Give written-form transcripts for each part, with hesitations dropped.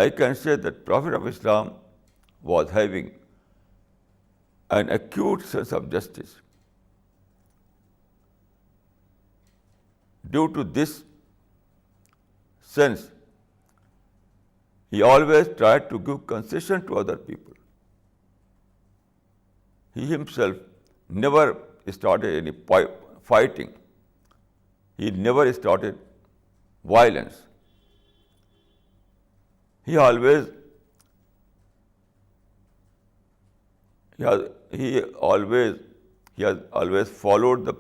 I can say that Prophet of Islam was having an acute sense of justice. Due to this sense, he always tried to give concession to other people. He himself never started any fighting. He never started violence. He always followed the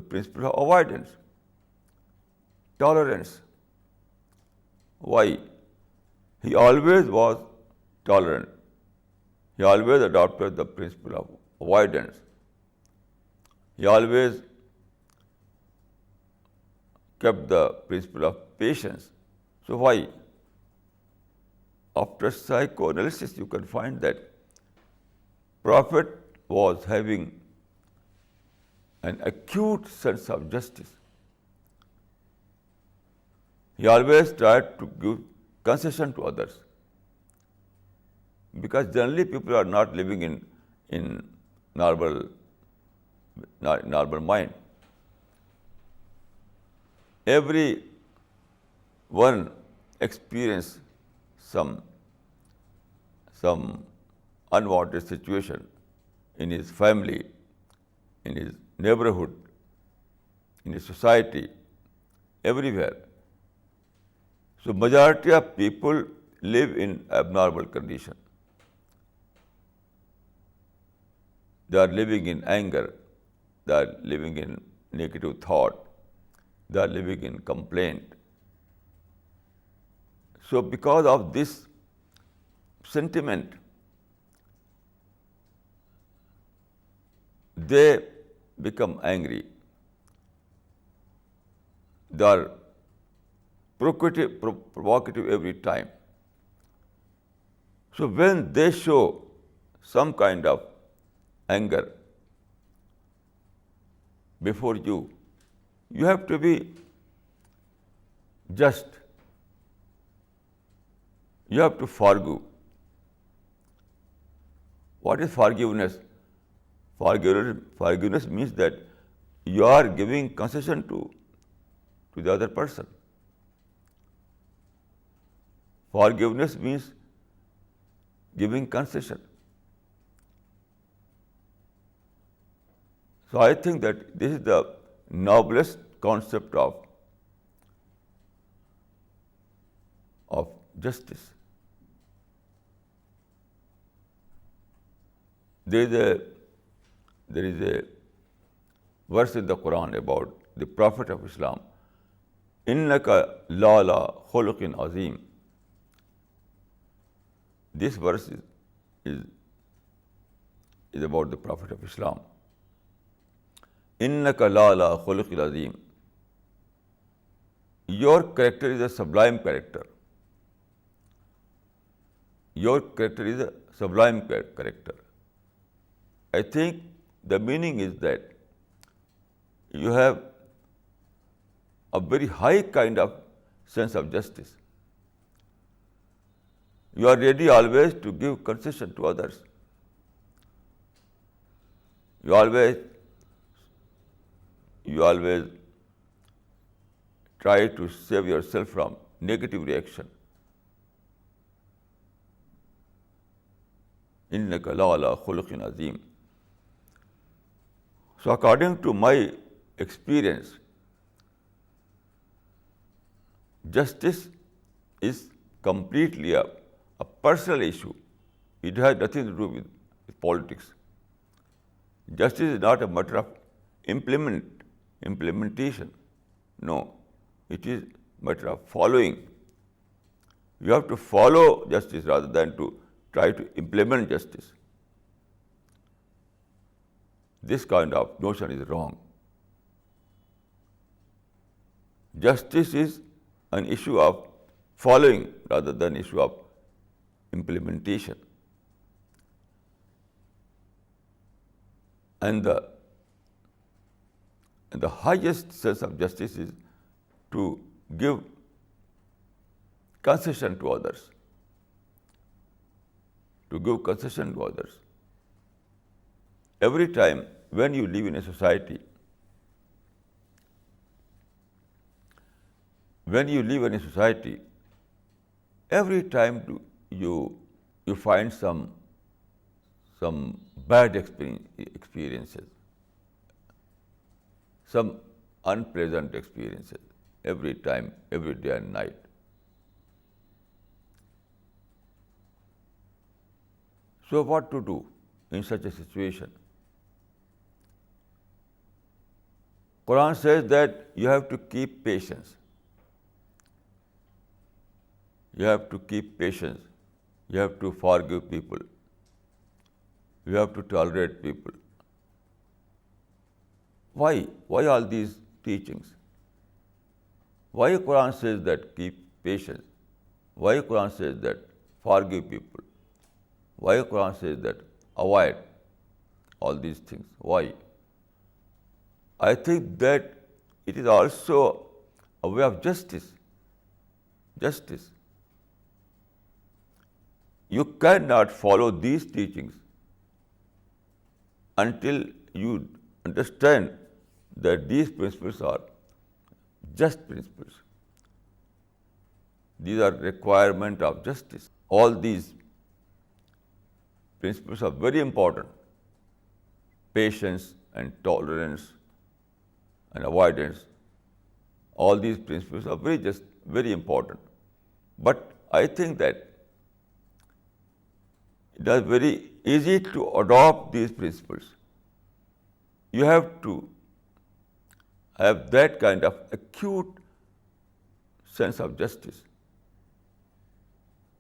principle of avoidance, tolerance. Why? He always was tolerant. He always adopted the principle of avoidance. He always kept the principle of patience. So why? After psychoanalysis, you can find that Prophet was having an acute sense of justice. He always tried to give concession to others, because generally people are not living in normal mind. Every one experience some unwanted situation in his family, in his neighborhood, in his society, everywhere. So majority of people live in abnormal condition. They are living in anger, they are living in negative thought, they are living in complaint. So because of this sentiment, they become angry. They are provocative every time. So when they show some kind of anger before you, you have to be just. You have to forgive. What is forgiveness? Forgiveness means that you are giving concession to the other person. Forgiveness means giving concession. So I think that this is the noblest concept of justice. There is a verse in the Quran about the Prophet of Islam. Innaka la'ala khuluqin azim. This verse is about the Prophet of Islam. Innaka la'ala khuluqin azim. Your character is a sublime character. Your character is a sublime character. I think the meaning is that you have a very high kind of sense of justice. You are ready always to give concession to others. You always try to save yourself from negative reaction. Innaka la'ala khuluqin azim. So according to my experience, justice is completely a personal issue. It has nothing to do with politics. Justice is not a matter of implementation. No, it is a matter of following. You have to follow justice rather than to try to implement justice. This kind of notion is wrong. Justice is an issue of following rather than issue of implementation. And the highest sense of justice is to give concession to others, to give concession to others. Every time when you live in a society, every time you find some bad experiences, some unpleasant experiences, every time, every day and night. So what to do in such a situation? Quran says that you have to keep patience. You have to keep patience. You have to forgive people. You have to tolerate people. Why? Why all these teachings? Why Quran says that keep patience? Why Quran says that forgive people? Why Quran says that avoid all these things? Why? I think that it is also a way of justice. Justice. You cannot follow these teachings until you understand that these principles are just principles. These are requirement of justice. All these principles are very important. Patience and tolerance and avoidance. All these principles are very important. But I think that it is very easy to adopt these principles. You have to have that kind of acute sense of justice,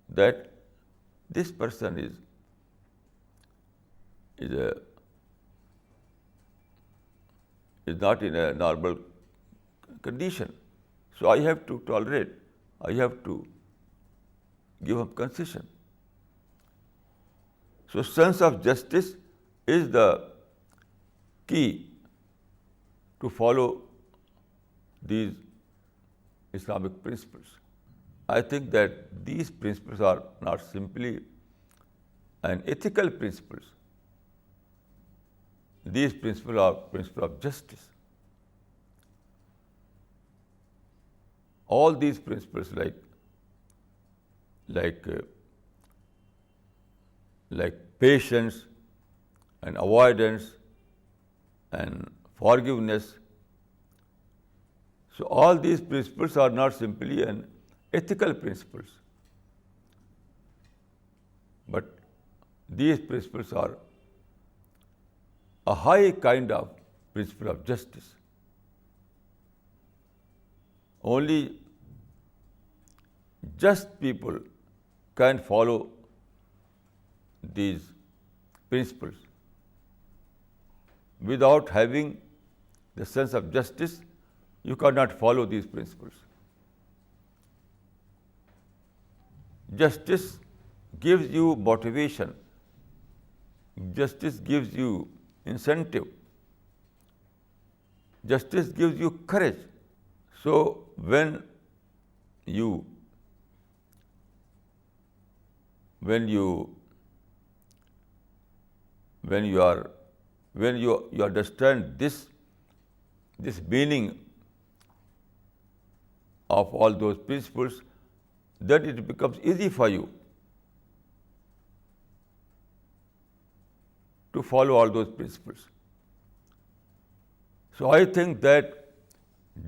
that this person is not in a normal condition. So I have to tolerate. I have to give him concession. So sense of justice is the key to follow these Islamic principles. I think that these principles are not simply an ethical principles. These principles are principles of justice. All these principles like patience and avoidance and forgiveness. So all these principles are not simply an ethical principles, but these principles are a high kind of principle of justice. Only just people can follow these principles. Without having the sense of justice, you cannot follow these principles. Justice gives you motivation. Justice gives you incentive. Justice gives you courage. So when you understand this meaning of all those principles, then it becomes easy for you to follow all those principles. So I think that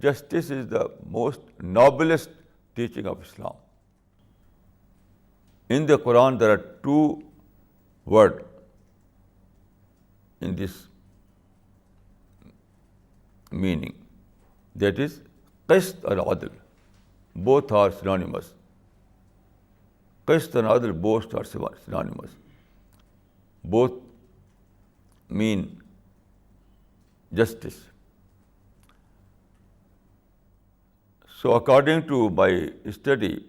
justice is the most noblest teaching of Islam. In the Quran, there are two words in this meaning. That is, qist and adl. Both are synonymous. Qist and adl both are synonymous. Both mean justice. So according to my study,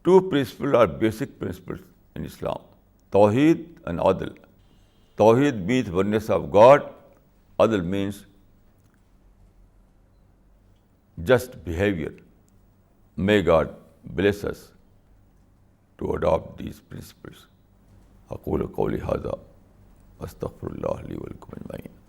two principles are basic principles in Islam: Tawheed and Adl. Tawheed means oneness of God. Adl means just behavior. May God bless us to adopt these principles. أقول قولي هذا أستغفر الله لي ولكم أجمعين.